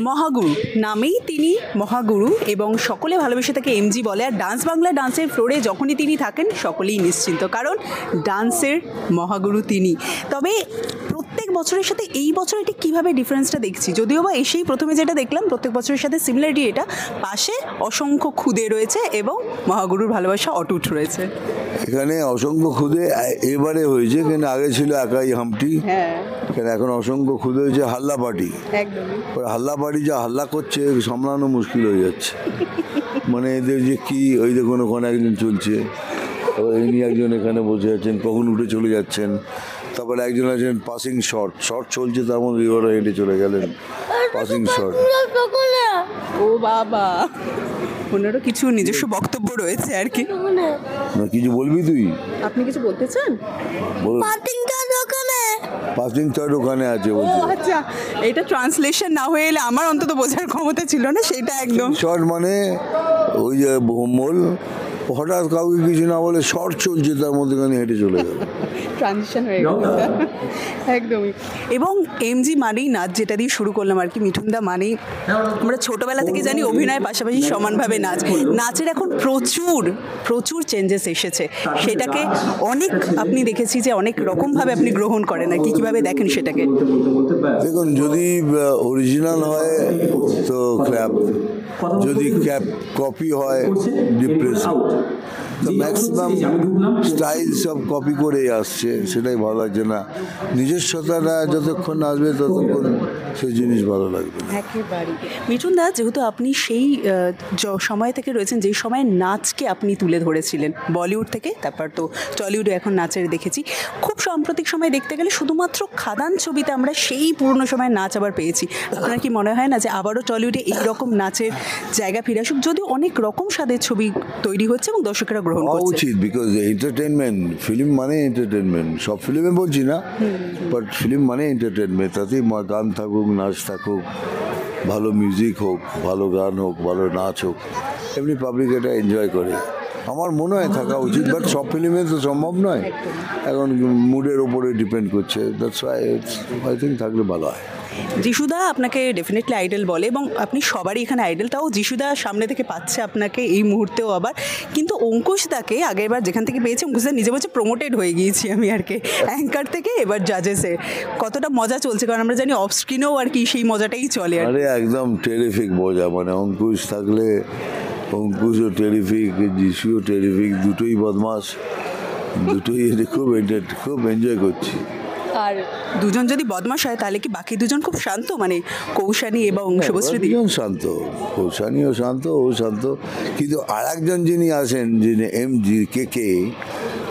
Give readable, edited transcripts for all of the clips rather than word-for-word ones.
মহাগুরু নামেই তিনি মহাগুরু এবং সকলে ভালোবেসে তাকে এমজি বলে। আর ডান্স বাংলা ডান্সের ফ্লোরে যখনই তিনি থাকেন সকলেই নিশ্চিন্ত, কারণ ডান্সের মহাগুরু তিনি। তবে প্রত্যেক বছরের সাথে এই বছর এটা কীভাবে ডিফারেন্সটা দেখছি, যদিও বা এসেই প্রথমে যেটা দেখলাম প্রত্যেক বছরের সাথে সিমিলারিটি এটা, পাশে অসংখ্য খুদে রয়েছে এবং মহাগুরুর ভালোবাসা অটুট রয়েছে। এখানে অসংখ্য খুদে এবারে হয়েছে, কিন্তু আগে ছিল একাই হাম্পটি। হ্যাঁ, এখন অসংখ্য খুদে হয়েছে হাল্লা পার্টি। একদমই। হাল্লা পার্টি যা হাল্লা করছে সামলানো মুশকিল হয়ে যাচ্ছে। মানে এদের যে কি, ওই দেখুন ওখানে একজন চলছে, ইনি একজন এখানে বসে আছেন, কখন উঠে চলে যাচ্ছেন। তারপরে একজন আছেন পাসিং শট চলছে, তার মধ্যে ওরা হেঁটে চলে গেলেন পাসিং শট। ও বাবা, ওনারও কিছু নিজস্ব বক্তব্য রয়েছে আর কি। কিছু বলবি তুই? আপনি কিছু বলতে চান? পাসিং শট ওখানে আছে বলছে। আচ্ছা, এটা ট্রান্সলেশন না হয়ে এলে আমার অন্তত বোঝার ক্ষমতা ছিল না সেটা একদম। শর্ট মানে ওই যে মোল হঠাৎ কাউকে কিছু না বলে শর্ট চলছে, তার মধ্যেখানে হেঁটে চলে গেল। ট্রানজিশন হয়ে গেল একদমই। এবং এমজি মানেই নাচ, যেটা দিয়ে শুরু করলাম আর কি, মিঠুনদা মানেই আমরা ছোটোবেলা থেকে জানি অভিনয়ের পাশাপাশি সমানভাবে নাচ। নাচের এখন প্রচুর প্রচুর চেঞ্জেস এসেছে, সেটাকে অনেক আপনি দেখেছি যে অনেক রকমভাবে আপনি গ্রহণ করেন আর কি, কীভাবে দেখেন সেটাকে? দেখুন, যদি অরিজিনাল হয় তো ক্ল্যাপ, যদি কপি হয় ডিপ্রেশন। তো ম্যাক্সিমাম স্টাইল সব কপি করেই আসছে, সেটাই ভালো লাগছে না। নিজস্বতাটা যতক্ষণ আসবে ততক্ষণ সেই জিনিস ভালো লাগবে। একেবারে। মিঠুনদা, যেহেতু আপনি সেই সময় থেকে রয়েছেন যেই সময় নাচকে আপনি তুলে ধরেছিলেন বলিউড থেকে, তারপর তো টলিউডে এখন নাচের দেখেছি, খুব সাম্প্রতিক সময় দেখতে গেলে শুধুমাত্র খাদান ছবিতে আমরা সেই পুরনো সময় নাচ আবার পেয়েছি। আপনার কি মনে হয় না যে আবারও টলিউডে এইরকম নাচের জায়গা ফিরে আসুক, যদিও অনেক রকম স্বাদের ছবি তৈরি হচ্ছে এবং দর্শকরা গ্রহণ করছে? উচিত, বিকজ এন্টারটেনমেন্ট, ফিল্ম মানে এন্টারটেনমেন্ট। সব ফিল্মে বলছি না, বাট ফিল্ম মানে এন্টারটেনমেন্ট। তাতেই গান থাকুক, নাচ থাকুক, ভালো মিউজিক হোক, ভালো গান হোক, ভালো নাচ হোক, এমনি পাবলিক এটা এনজয় করে। আমার মনে হয় থাকা উচিত, বাট সব ফিল্মে তো সম্ভব নয়, এখন মুডের ওপরে ডিপেন্ড করছে। দ্যাটস ওয়াই আই থিঙ্ক থাকলে ভালো হয়। যিশুদা আপনাকে ডেফিনেটলি আইডল বলে এবং আপনি সবারই এখানে আইডল, তাও যিশুদা সামনে থেকে পাচ্ছে আপনাকে এই মুহূর্তেও আবার। কিন্তু অঙ্কুশদাকে আগেরবার যেখান থেকে পেয়েছি, অঙ্কুশদা নিজে বলছে প্রমোটেড হয়ে গিয়েছি আমি আর কি, অ্যাঙ্কার থেকে এবার জাজেসে। কতটা মজা চলছে, কারণ আমরা জানি অফ স্ক্রিনেও আর কি সেই মজাটাই চলে। আরে একদম টেরিফিক মজা, মানে অঙ্কুশ থাকলে, অঙ্কুশও টেরিফিক, যিশুও টেরিফিক, দুটোই বদমাস, দুটোই খুব এনজয় করছি। আর দুজন যদি বদমাশ হয় তাহলে কি বাকি দুজন খুব শান্ত, মানে কৌশানী এবং শুভশ্রী? দুজন শান্ত, কৌশানীও শান্ত, ও শান্ত। কিন্তু আর একজন যিনি আছেন, যিনি এমজি কে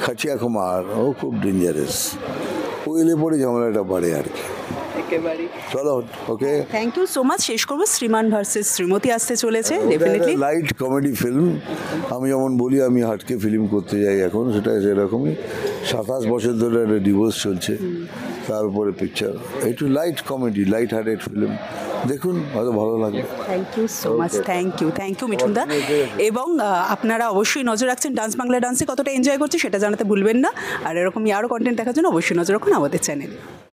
খাচিয়া কুমার, ও খুব ডেঞ্জারাস। ও এলে পরে ঝামেলাটা বাড়ে আর কি। একেবারে। চলো, ওকে, থ্যাংক ইউ সো মাচ। শেষ করবো, শ্রীমান ভার্সেস শ্রীমতী আসতে চলেছে, ডেফিনেটলি লাইট কমেডি ফিল্ম। আমি যেমন বলি আমি হাটকে ফিল্ম করতে যাই এখন, সেটা সেরকমই। 27 বছর ধরে একটা ডিভোর্স চলছে, তার উপরে পিকচার, একটু light comedy, light hearted film, দেখুন, হয়তো ভালো লাগবে। Thank you so much. Thank you মিঠুনদা। এবং আপনারা অবশ্যই নজর রাখছেন ডান্স বাংলা ডান্সে কতটা এনজয় করছে সেটা জানাতে ভুলবেন না। আর এরকমই আরও কন্টেন্ট দেখার জন্য অবশ্যই নজর রাখুন আমাদের চ্যানেল।